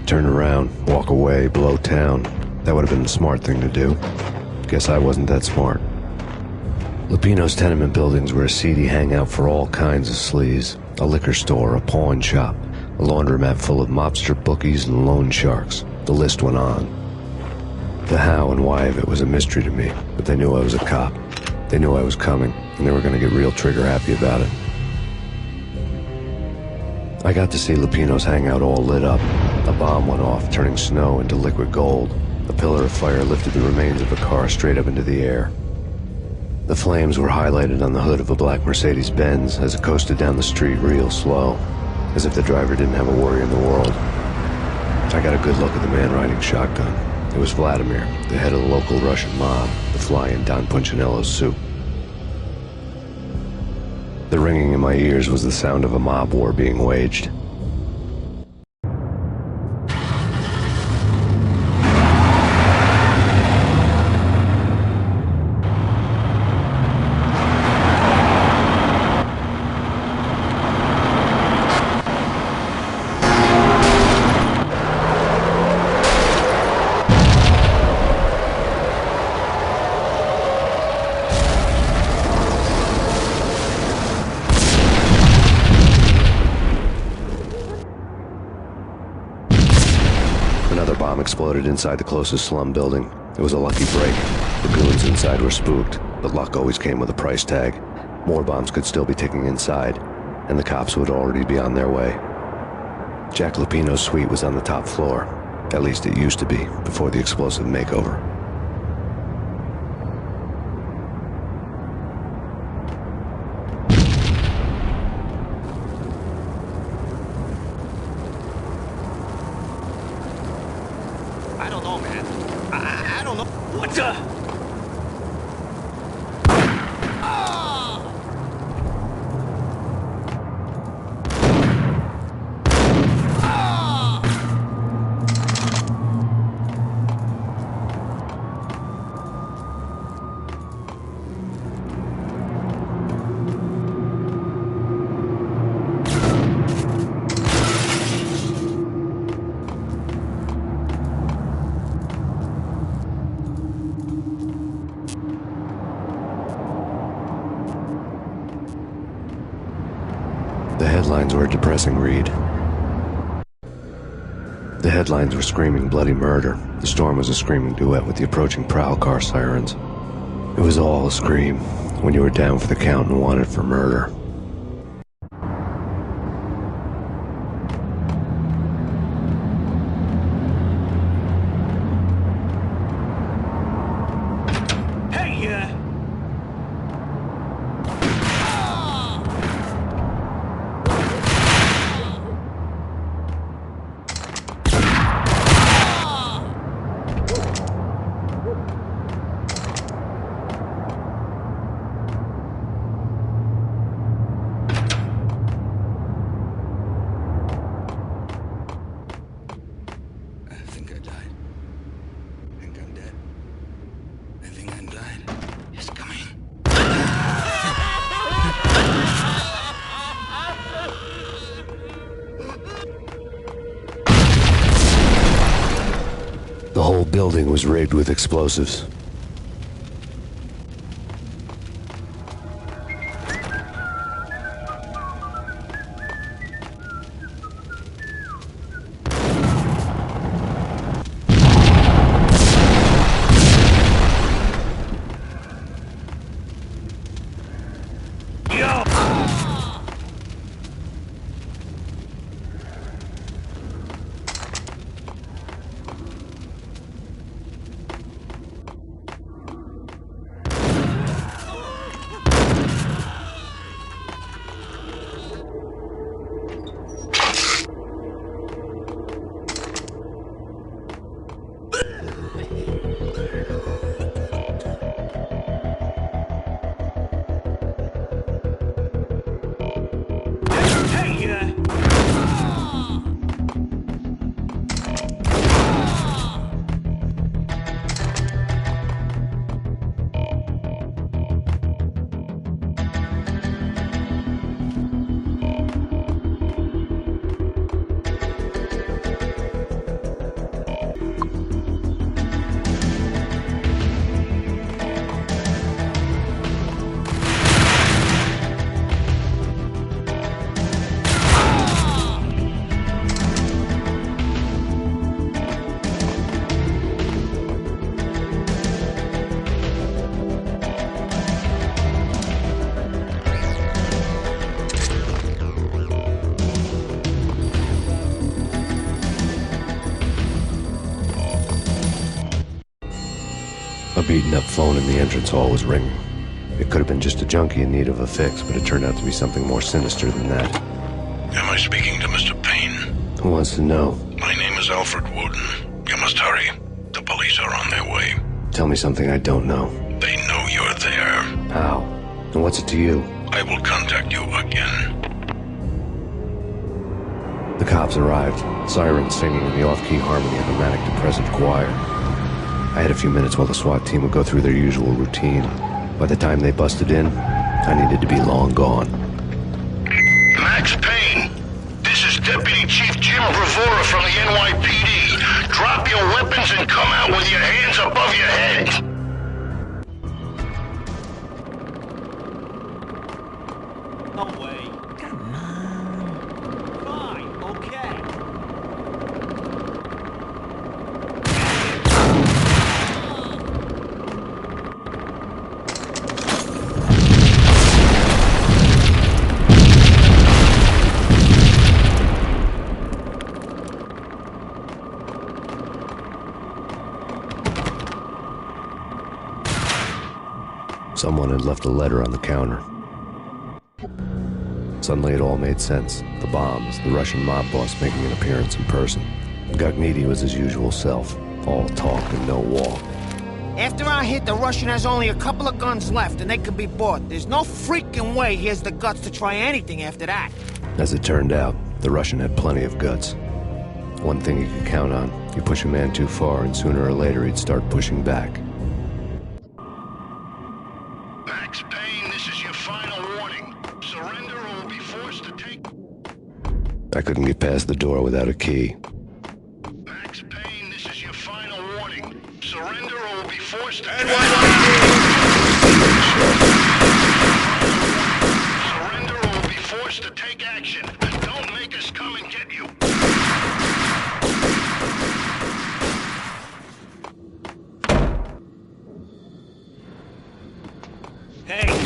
turn around, walk away, blow town. That would have been the smart thing to do. Guess I wasn't that smart. Lupino's tenement buildings were a seedy hangout for all kinds of sleaze. A liquor store, a pawn shop, a laundromat full of mobster bookies and loan sharks. The list went on. The how and why of it was a mystery to me, but they knew I was a cop. They knew I was coming, and they were going to get real trigger happy about it. I got to see Lupino's hangout all lit up. A bomb went off, turning snow into liquid gold. A pillar of fire lifted the remains of a car straight up into the air. The flames were highlighted on the hood of a black Mercedes-Benz as it coasted down the street real slow, as if the driver didn't have a worry in the world. I got a good look at the man riding shotgun. It was Vladimir, the head of the local Russian mob, the fly in Don Punchinello's soup. The ringing in my ears was the sound of a mob war being waged. Exploded inside the closest slum building. It was a lucky break. The goons inside were spooked, but luck always came with a price tag. More bombs could still be ticking inside, and the cops would already be on their way. Jack Lupino's suite was on the top floor. At least it used to be, before the explosive makeover. I don't know, man. I don't know. What the? The headlines were a depressing read. The headlines were screaming bloody murder. The storm was a screaming duet with the approaching prowl car sirens. It was all a scream when you were down for the count and wanted for murder. The whole building was rigged with explosives. A beaten-up phone in the entrance hall was ringing. It could have been just a junkie in need of a fix, but it turned out to be something more sinister than that. Am I speaking to Mr. Payne? Who wants to know? My name is Alfred Woden. You must hurry. The police are on their way. Tell me something I don't know. They know you're there. How? And what's it to you? I will contact you again. The cops arrived, sirens singing in the off-key harmony of a manic-depressive choir. I had a few minutes while the SWAT team would go through their usual routine. By the time they busted in, I needed to be long gone. Max Payne, this is Deputy Chief Jim Bravura from the NYPD. Drop your weapons and come out with your hands above your head. No way. Come on. Fine, okay. Someone had left a letter on the counter. Suddenly it all made sense. The bombs, the Russian mob boss making an appearance in person. Gognitti was his usual self, all talk and no walk. After our hit, the Russian has only a couple of guns left, and they can be bought. There's no freaking way he has the guts to try anything after that. As it turned out, the Russian had plenty of guts. One thing you could count on, you push a man too far and sooner or later he'd start pushing back. Max Payne, this is your final warning. Surrender or will be forced to take... I couldn't get past the door without a key. Max Payne, this is your final warning. Surrender or will be forced to... Surrender or will be forced to take action. Don't make us come and get you. Hey!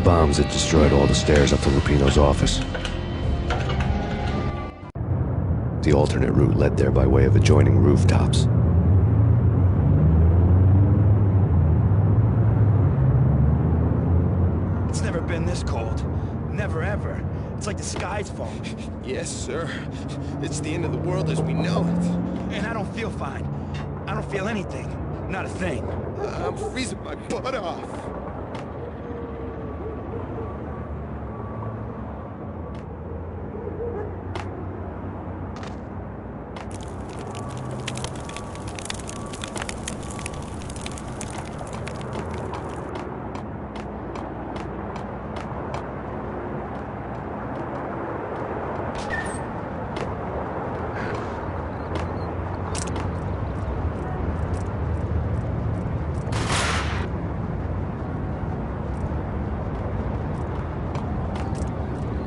bombs that destroyed all the stairs up to Lupino's office. The alternate route led there by way of adjoining rooftops. It's never been this cold. Never ever. It's like the sky's falling. Yes, sir. It's the end of the world as we know it. And I don't feel fine. I don't feel anything. Not a thing. I'm freezing my butt off.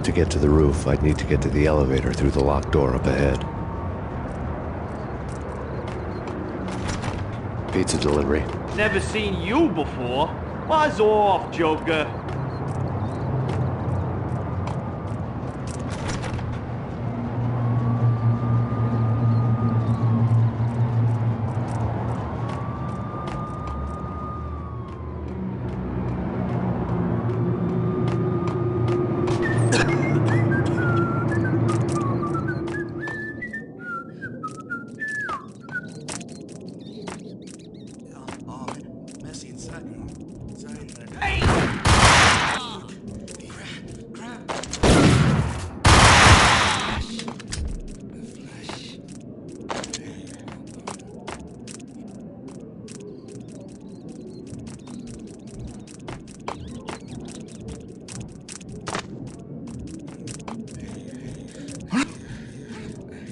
To get to the roof, I'd need to get to the elevator through the locked door up ahead. Pizza delivery. Never seen you before. Buzz off, Joker.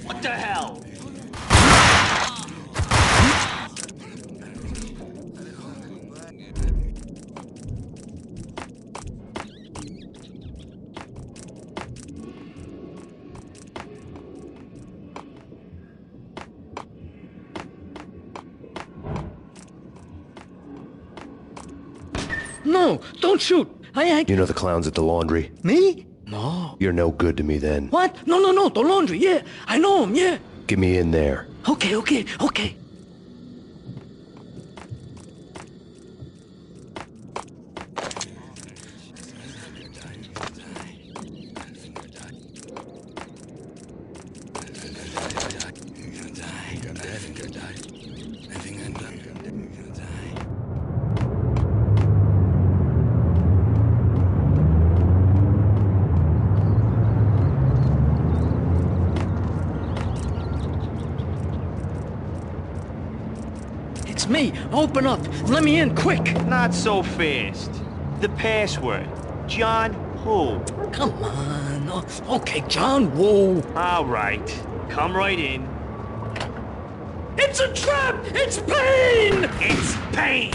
What the hell? No, don't shoot. You know the clowns at the laundry? Me? No. You're no good to me then. What? No, the laundry, yeah. I know him, yeah. Get me in there. Okay. It's me. Open up. Let me in, quick. Not so fast. The password. John who? Come on. Okay, John Woo. All right. Come right in. It's a trap! It's Payne! It's Payne!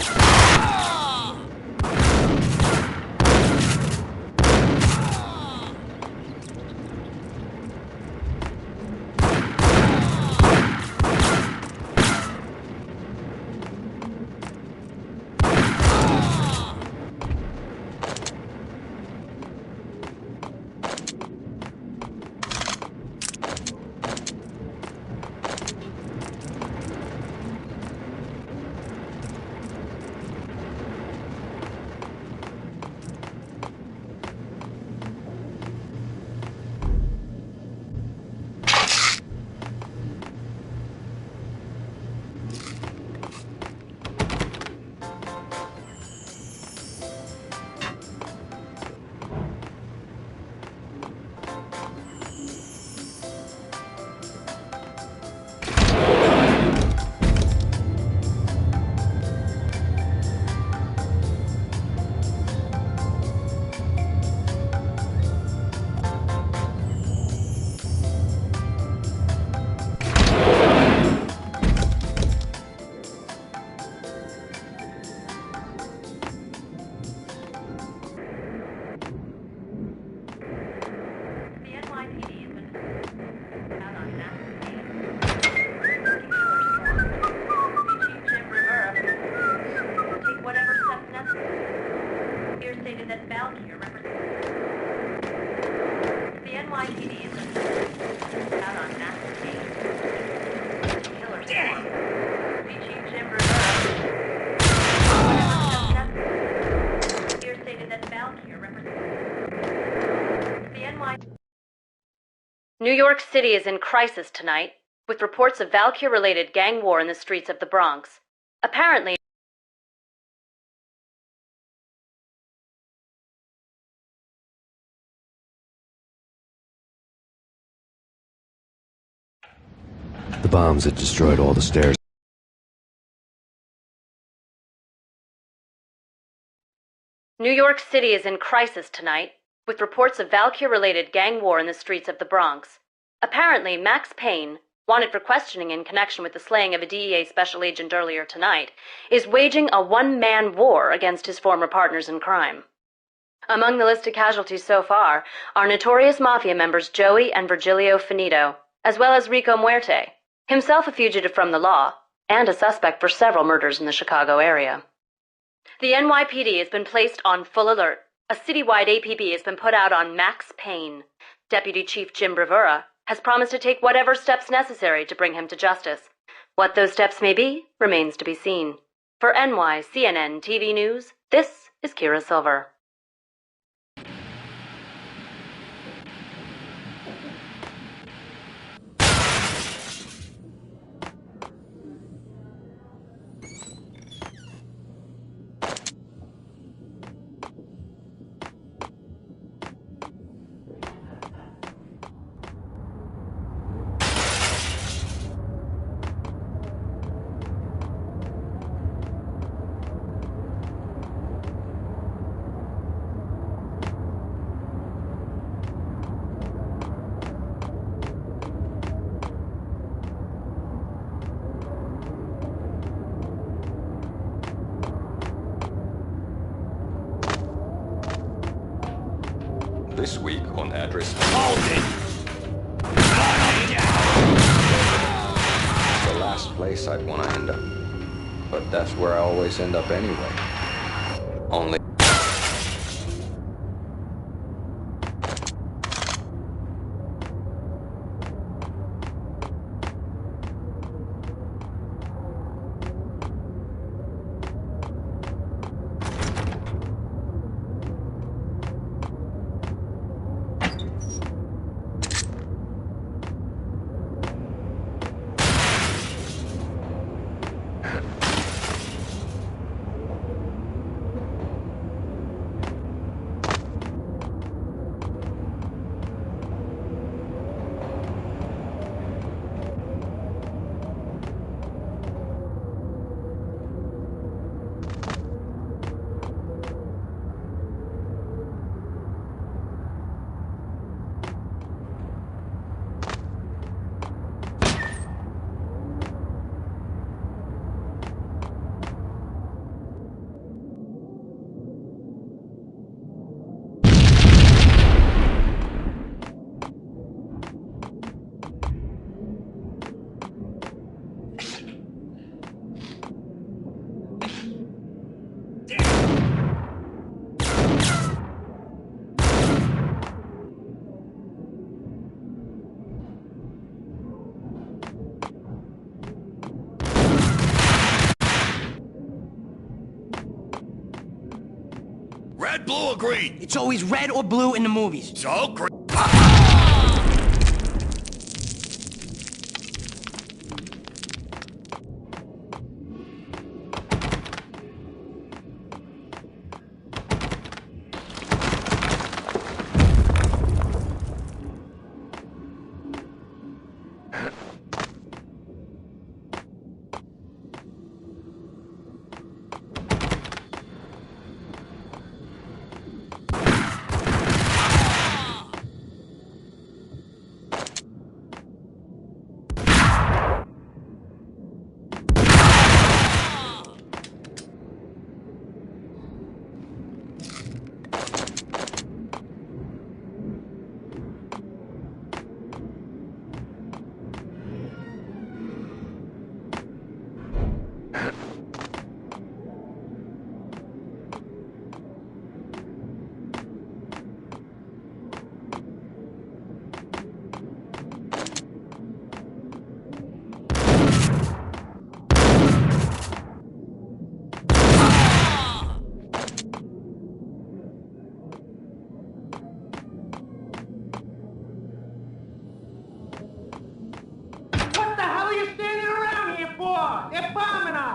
New York City is in crisis tonight, with reports of Valkyr-related gang war in the streets of the Bronx. Apparently, The bombs had destroyed all the stairs. New York City is in crisis tonight, with reports of Valkyr-related gang war in the streets of the Bronx. Apparently, Max Payne, wanted for questioning in connection with the slaying of a DEA special agent earlier tonight, is waging a one-man war against his former partners in crime. Among the listed casualties so far are notorious mafia members Joey and Virgilio Finito, as well as Rico Muerte, himself a fugitive from the law, and a suspect for several murders in the Chicago area. The NYPD has been placed on full alert. A citywide APB has been put out on Max Payne. Deputy Chief Jim Bravura has promised to take whatever steps necessary to bring him to justice. What those steps may be remains to be seen. For NYCNN TV News, this is Kira Silver. This week on Address. Hold it! It's the last place I'd want to end up. But that's where I always end up anyway. Only. Red, blue, or green? It's always red or blue in the movies. So green.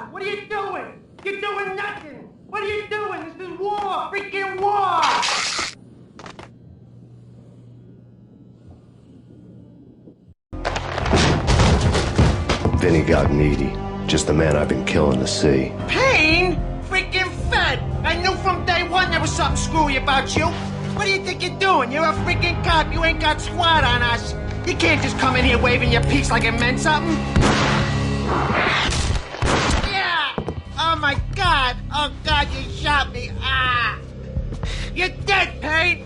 out! What are you doing? You're doing nothing! What are you doing? This is war! Freaking war! Vinny got needy. Just the man I've been killing to see. Payne? Freaking fed! I knew from day one there was something screwy about you. What do you think you're doing? You're a freaking cop. You ain't got squat on us. You can't just come in here waving your piece like it meant something. Yeah! Oh my God! Oh God, you shot me! Ah! You're dead, Payne!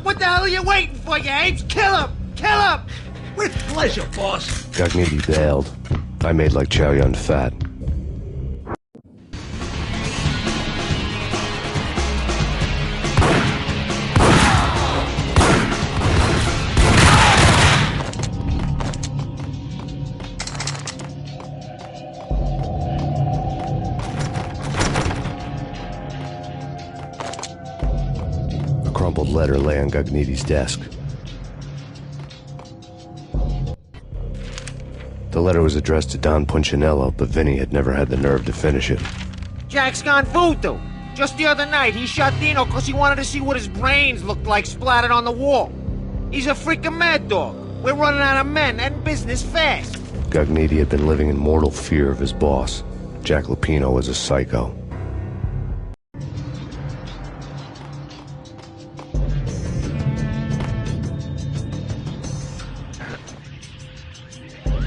What the hell are you waiting for, you apes? Kill him! Kill him! With pleasure, boss. Gagnetti bailed. I made like Chauhan fat. A crumpled letter lay on Gagnetti's desk. The letter was addressed to Don Punchinello, but Vinny had never had the nerve to finish it. Jack's gone voodoo. Just the other night, he shot Dino because he wanted to see what his brains looked like splattered on the wall. He's a freaking mad dog. We're running out of men and business fast. Gagnetti had been living in mortal fear of his boss. Jack Lupino was a psycho.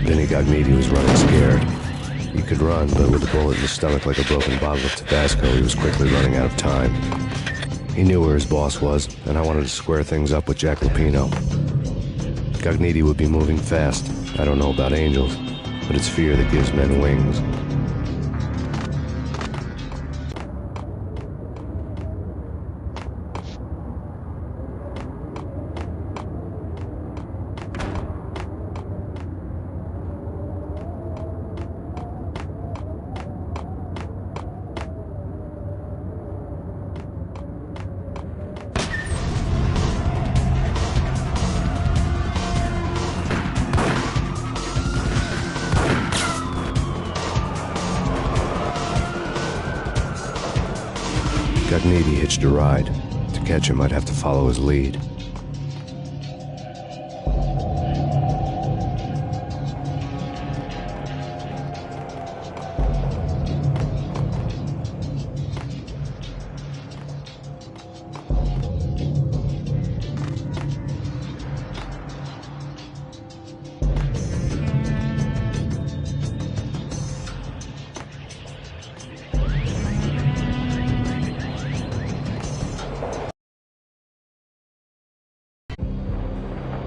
Vinny Gagnetti was running scared. He could run, but with a bullet in his stomach like a broken bottle of Tabasco, he was quickly running out of time. He knew where his boss was, and I wanted to square things up with Jack Lupino. Gagnetti would be moving fast. I don't know about angels, but it's fear that gives men wings. Gagnetti hitched a ride. To catch him, I'd have to follow his lead.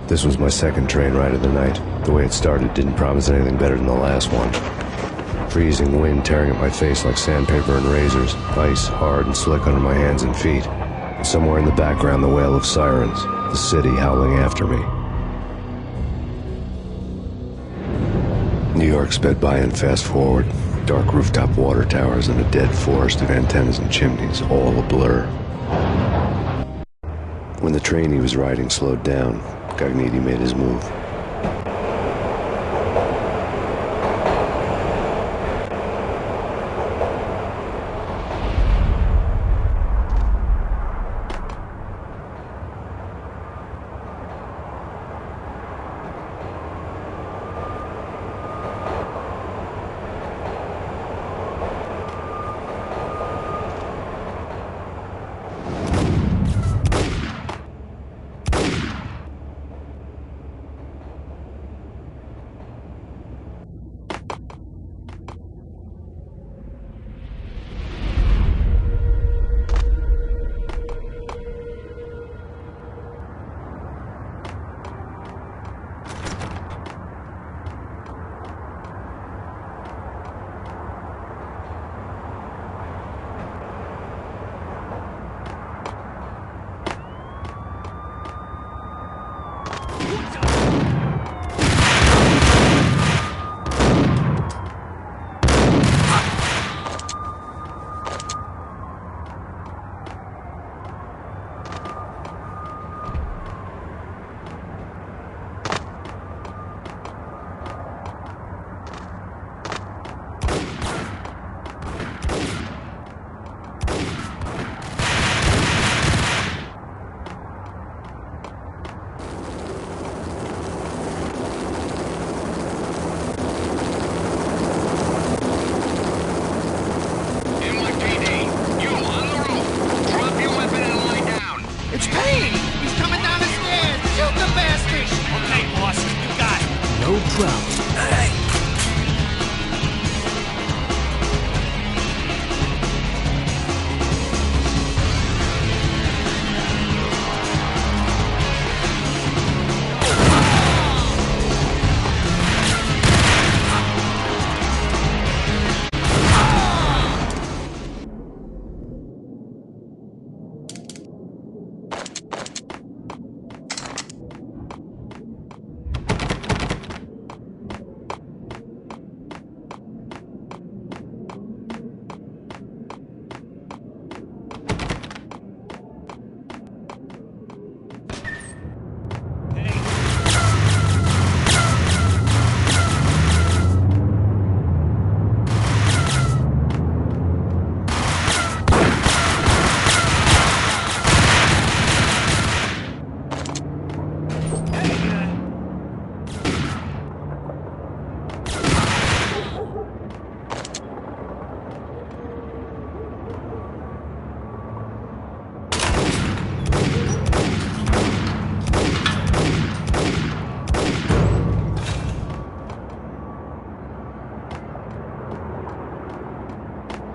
This was my second train ride of the night. The way it started didn't promise anything better than the last one. Freezing wind tearing at my face like sandpaper and razors, ice hard and slick under my hands and feet. Somewhere in the background, the wail of sirens, the city howling after me. New York sped by in fast forward. Dark rooftop water towers and a dead forest of antennas and chimneys, all a blur. When the train he was riding slowed down, Gagnetti made his move.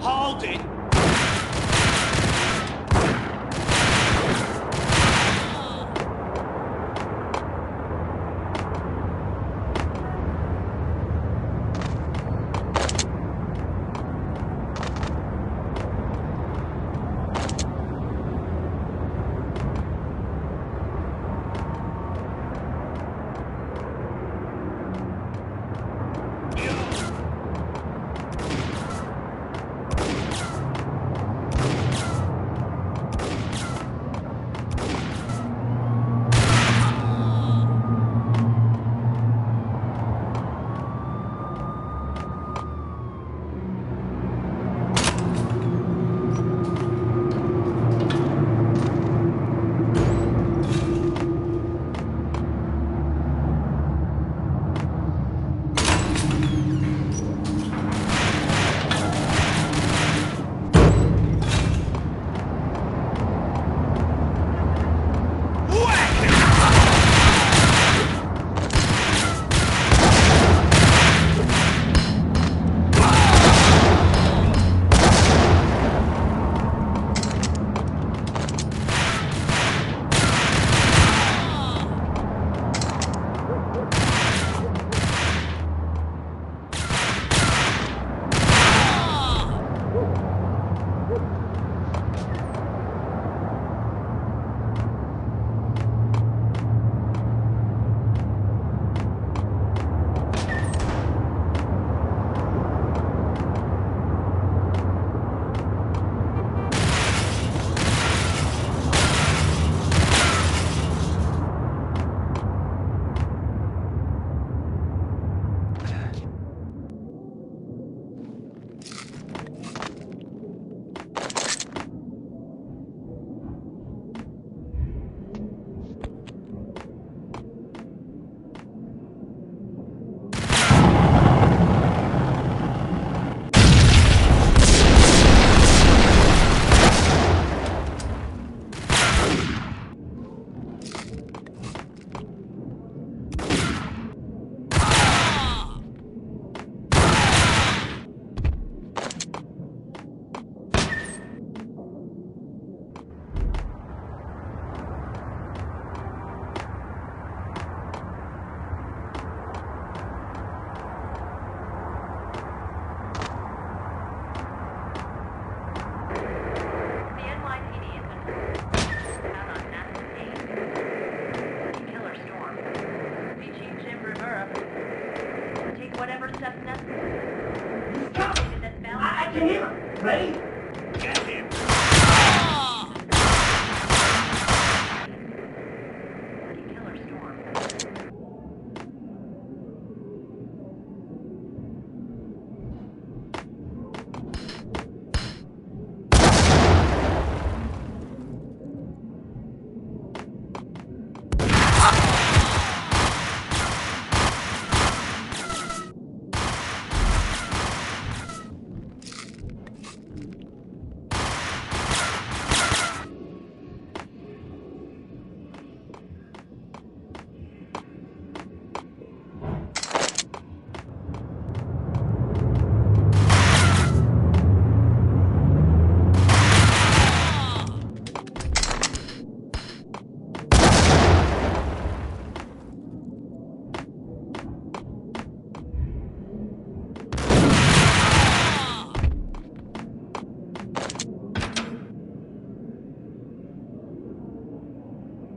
Hold it!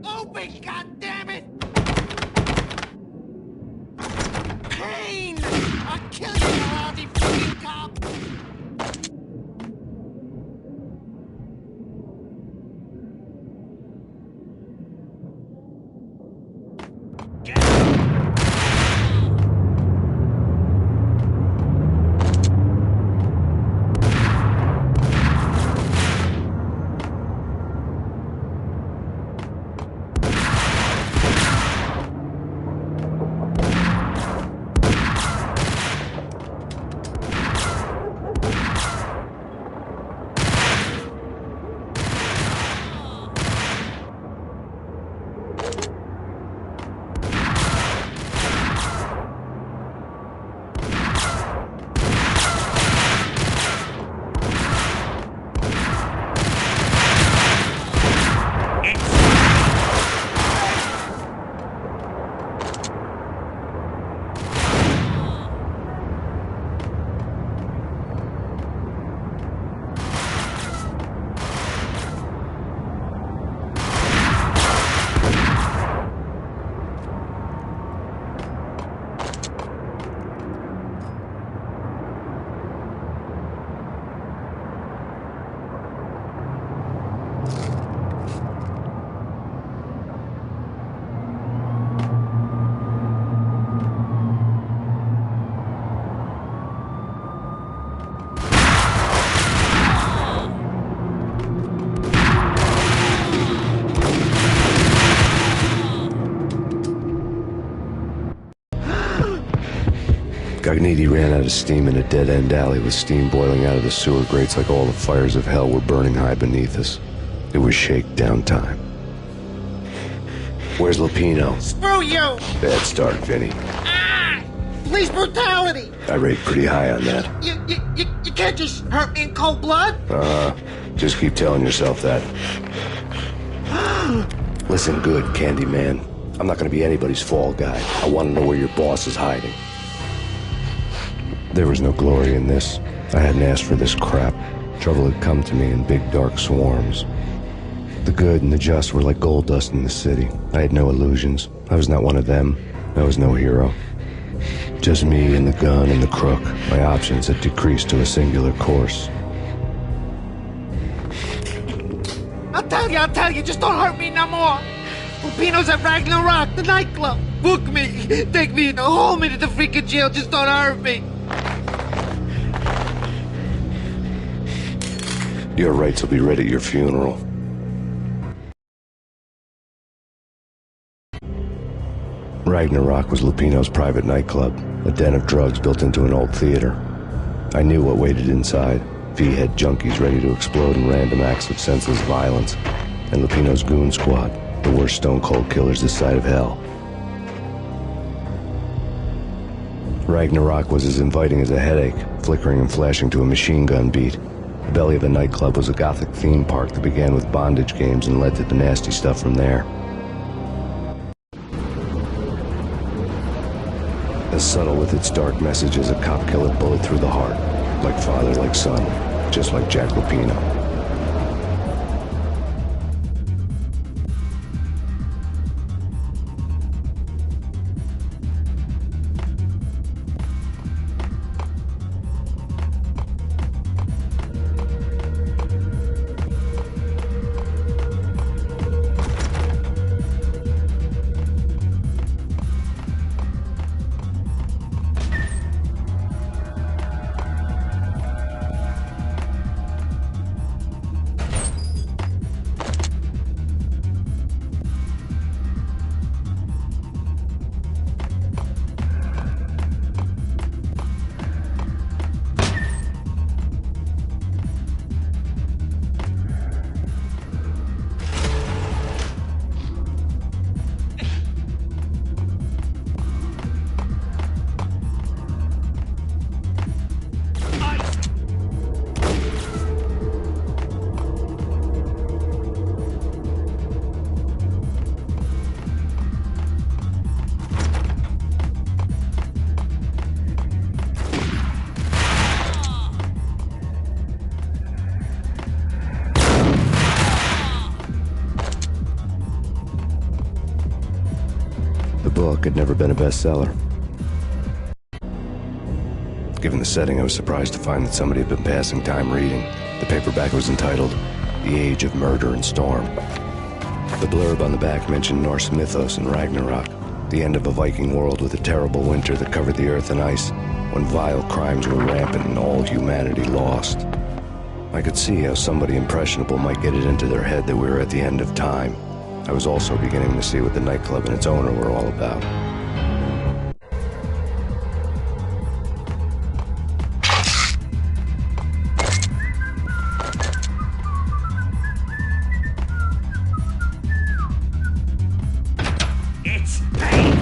Open, goddammit! Payne! I'll kill you, you lousy fucking cop! Dragniti ran out of steam in a dead-end alley with steam boiling out of the sewer grates like all the fires of hell were burning high beneath us. It was shakedown time. Where's Lupino? Screw you! Bad start, Vinny. Ah! Police brutality! I rate pretty high on that. You can't just hurt me in cold blood? Just keep telling yourself that. Listen good, Candyman. I'm not gonna be anybody's fall guy. I want to know where your boss is hiding. There was no glory in this. I hadn't asked for this crap. Trouble had come to me in big dark swarms. The good and the just were like gold dust in the city. I had no illusions. I was not one of them. I was no hero. Just me and the gun and the crook. My options had decreased to a singular course. I'll tell you, just don't hurt me no more. Lupino's at Ragnarok, the nightclub. Book me, take me in, hold me to the freaking jail, just don't hurt me. Your rights will be read at your funeral. Ragnarok was Lupino's private nightclub, a den of drugs built into an old theater. I knew what waited inside. V-head junkies ready to explode in random acts of senseless violence. And Lupino's goon squad, the worst stone-cold killers this side of hell. Ragnarok was as inviting as a headache, flickering and flashing to a machine gun beat. The belly of the nightclub was a gothic theme park that began with bondage games and led to the nasty stuff from there. As subtle with its dark message as a cop killer bullet through the heart. Like father, like son, just like Jack Lupino. The book had never been a bestseller. Given the setting, I was surprised to find that somebody had been passing time reading. The paperback was entitled The Age of Murder and Storm. The blurb on the back mentioned Norse mythos and Ragnarok, the end of a Viking world with a terrible winter that covered the earth in ice, when vile crimes were rampant and all humanity lost. I could see how somebody impressionable might get it into their head that we were at the end of time. I was also beginning to see what the nightclub and its owner were all about. It's pain!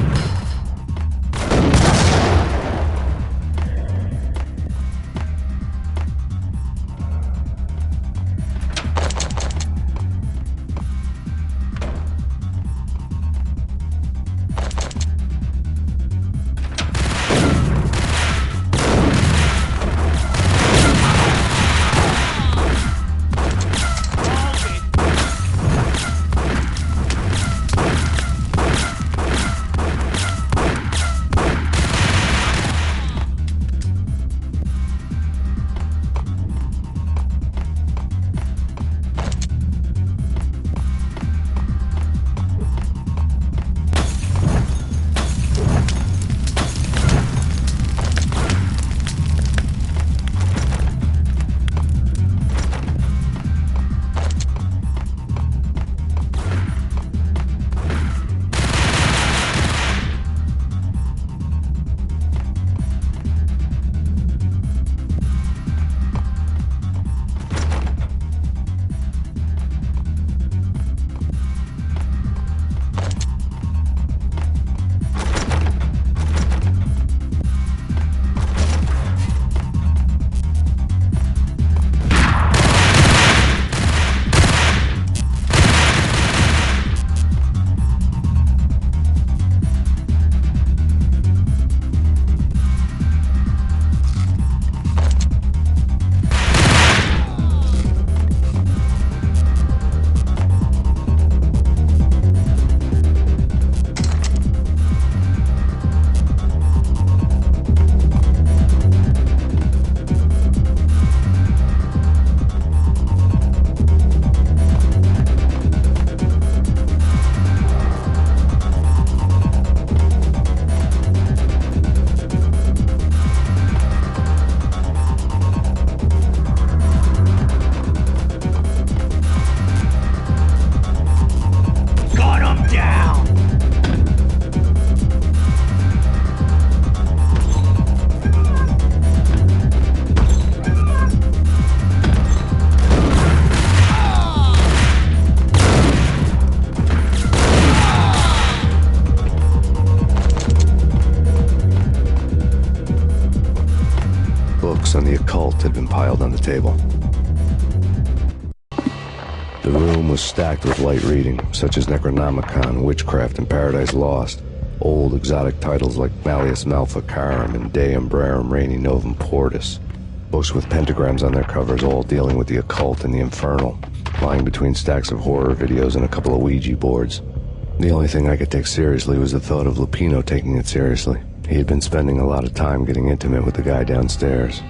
books on the occult had been piled on the table. The room was stacked with light reading, such as Necronomicon, Witchcraft, and Paradise Lost. Old exotic titles like Malleus Maleficarum and De Umbrarum Reini Novum Portus. Books with pentagrams on their covers, all dealing with the occult and the infernal, lying between stacks of horror videos and a couple of Ouija boards. The only thing I could take seriously was the thought of Lupino taking it seriously. He had been spending a lot of time getting intimate with the guy downstairs.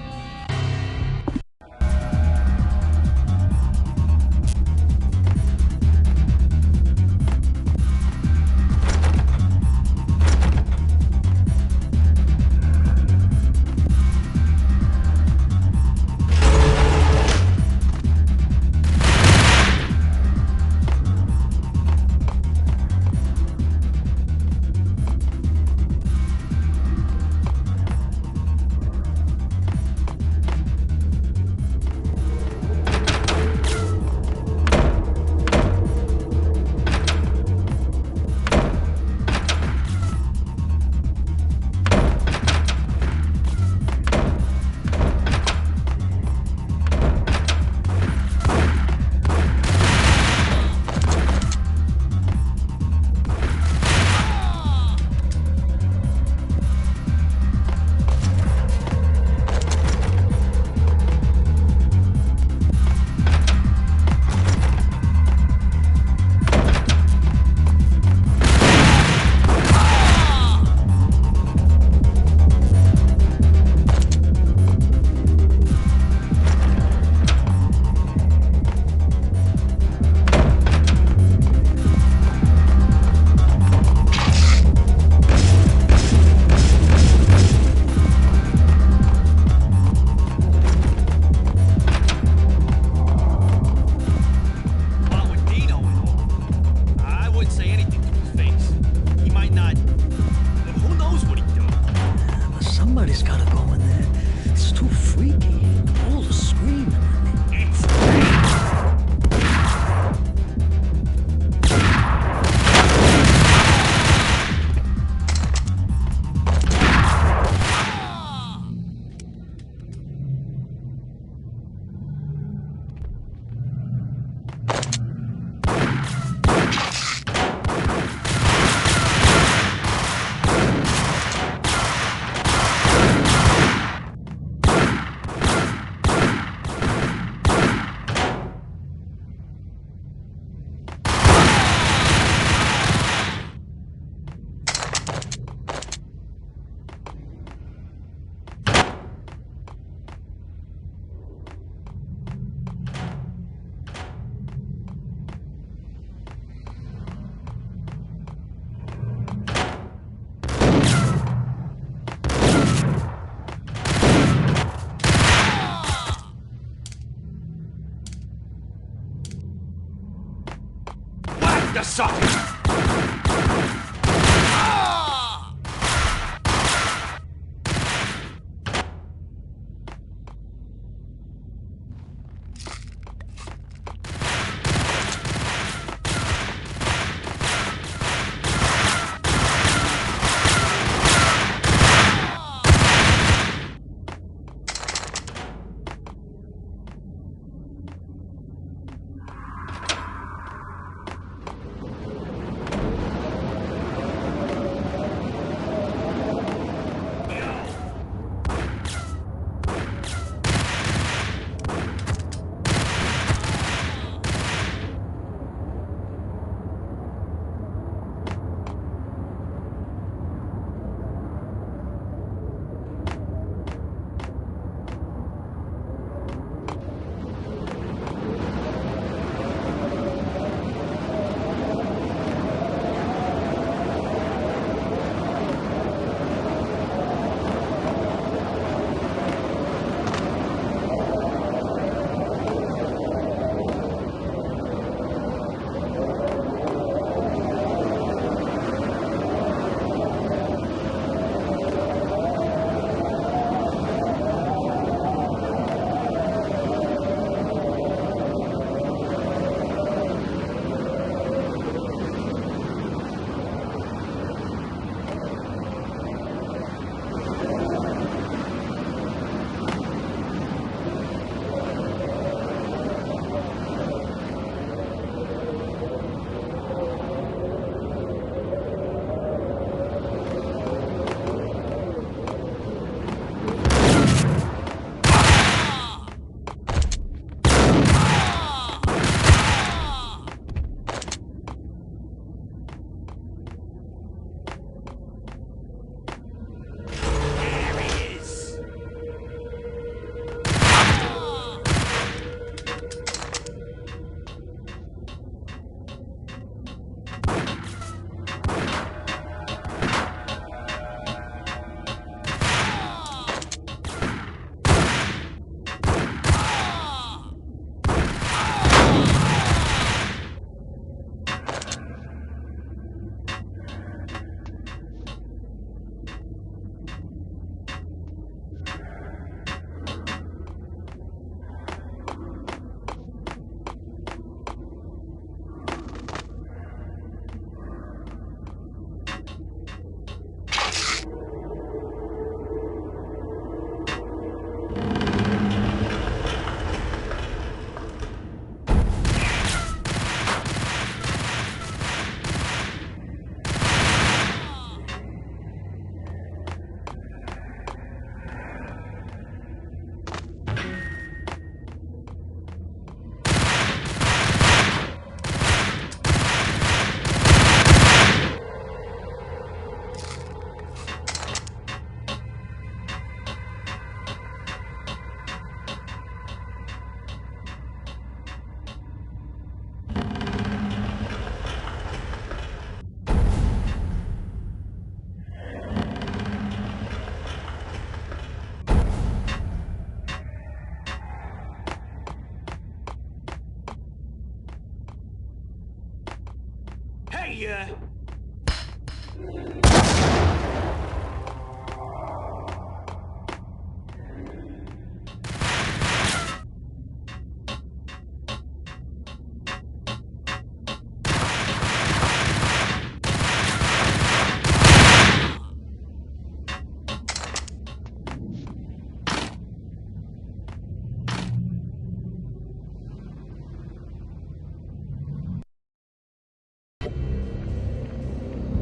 The socket!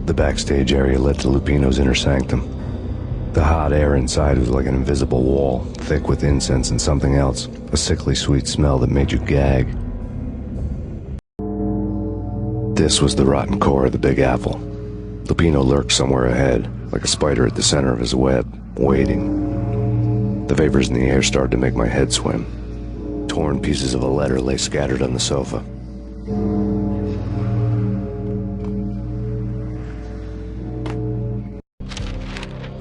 The backstage area led to Lupino's inner sanctum. The hot air inside was like an invisible wall, thick with incense and something else, a sickly sweet smell that made you gag. This was the rotten core of the Big Apple. Lupino lurked somewhere ahead, like a spider at the center of his web, waiting. The vapors in the air started to make my head swim. Torn pieces of a letter lay scattered on the sofa.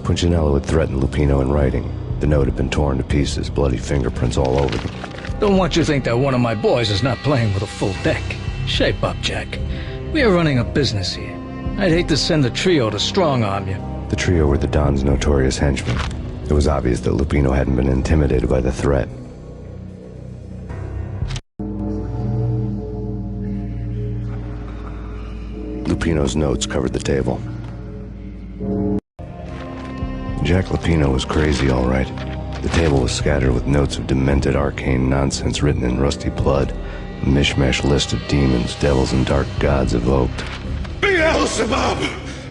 Punchinello had threatened Lupino in writing. The note had been torn to pieces, bloody fingerprints all over them. Don't want you to think that one of my boys is not playing with a full deck. Shape up, Jack. We are running a business here. I'd hate to send the trio to strong-arm you. The trio were the Don's notorious henchmen. It was obvious that Lupino hadn't been intimidated by the threat. Lupino's notes covered the table. Jack Lupino was crazy, all right. The table was scattered with notes of demented arcane nonsense written in rusty blood, a mishmash list of demons, devils, and dark gods evoked. Beelzebub,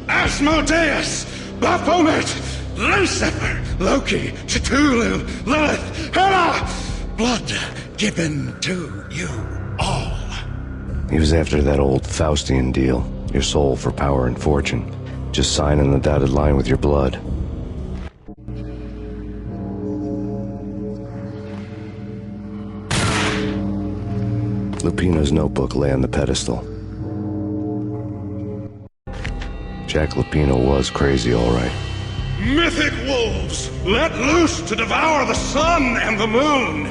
Asmodeus, Baphomet, Lucifer, Loki, Cthulhu, Lilith, Hela, blood given to you all. He was after that old Faustian deal, your soul for power and fortune. Just sign on the dotted line with your blood. Lupino's notebook lay on the pedestal. Jack Lupino was crazy, all right. Mythic wolves, let loose to devour the sun and the moon.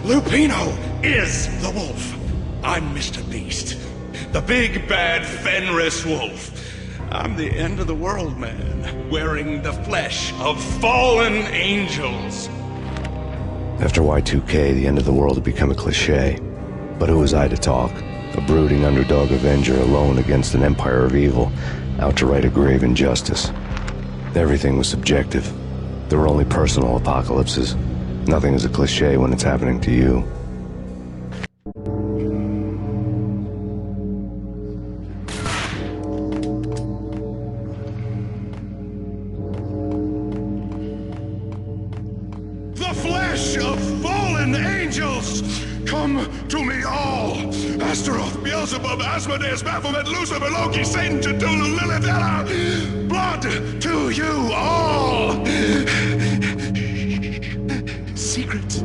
Lupino is the wolf. I'm Mr. Beast, the big bad Fenris wolf. I'm the end of the world man, wearing the flesh of fallen angels. After Y2K, the end of the world had become a cliché. But who was I to talk? A brooding underdog avenger alone against an empire of evil, out to right a grave injustice. Everything was subjective. There were only personal apocalypses. Nothing is a cliché when it's happening to you. The flesh of fallen angels! Come to me all! Astaroth, Beelzebub, Asmodeus, Baphomet, Lucifer, Loki, Satan, Cthulhu, Lilith, Hela! Blood to you all! Secret,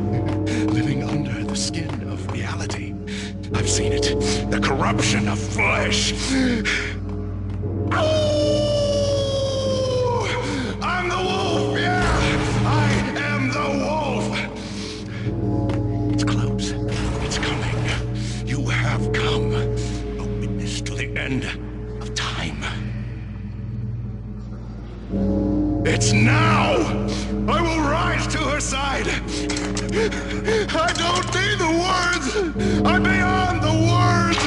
living under the skin of reality. I've seen it. The corruption of flesh. I'm the wolf, yeah! I am the wolf! It's close. It's coming. You have come. A witness to the end of time. It's now! I will rise to her side! I don't need the words! I'm beyond the words!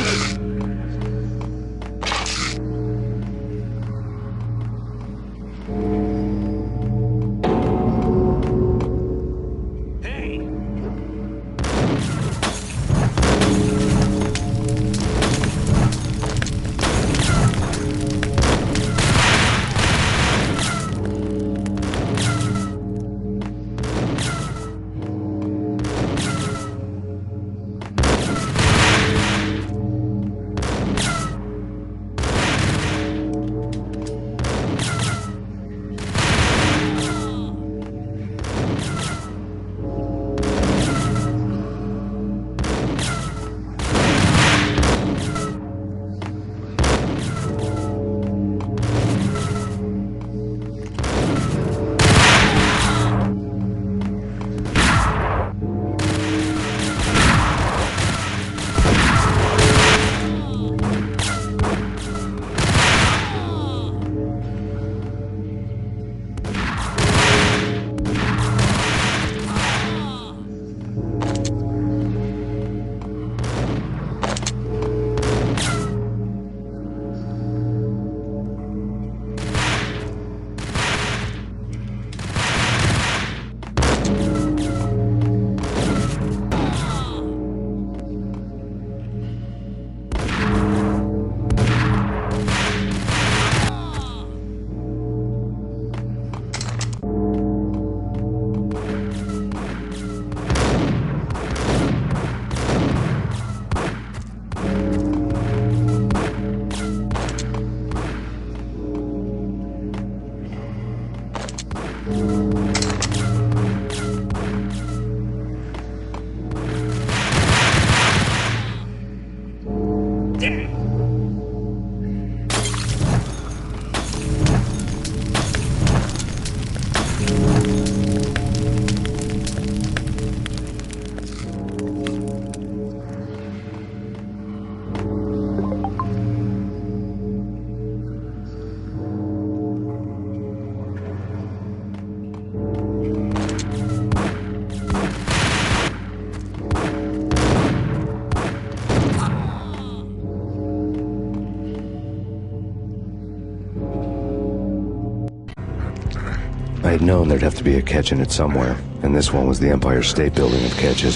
I'd known there'd have to be a catch in it somewhere, and this one was the Empire State Building of catches.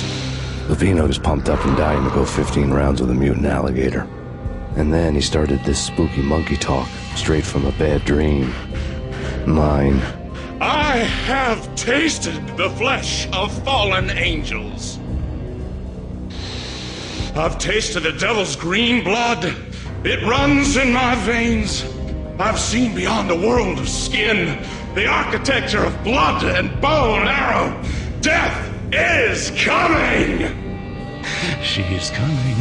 Lupino was pumped up and dying to go 15 rounds with a mutant alligator. And then he started this spooky monkey talk, straight from a bad dream. Mine. I have tasted the flesh of fallen angels. I've tasted the devil's green blood. It runs in my veins. I've seen beyond the world of skin, the architecture of blood and bow and arrow. Death is coming! She is coming,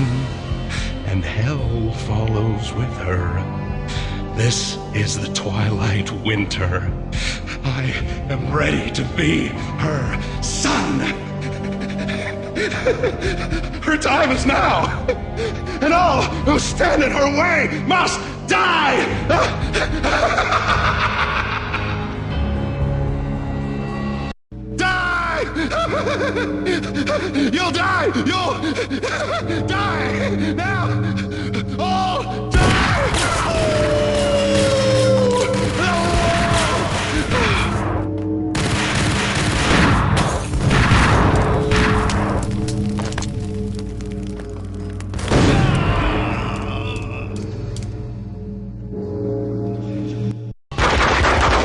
and hell follows with her. This is the twilight winter. I am ready to be her son. Her time is now, and all who stand in her way must die! Die! You'll die! You'll die! Now! All die!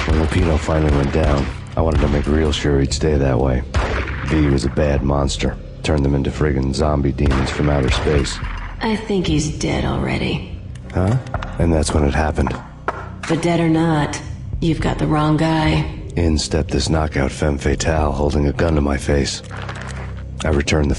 When Lupino finally went down, I wanted to make real sure he'd stay that way. V was a bad monster. Turned them into friggin' zombie demons from outer space. I think he's dead already. Huh? And that's when it happened. But dead or not, you've got the wrong guy. In stepped this knockout femme fatale holding a gun to my face. I returned the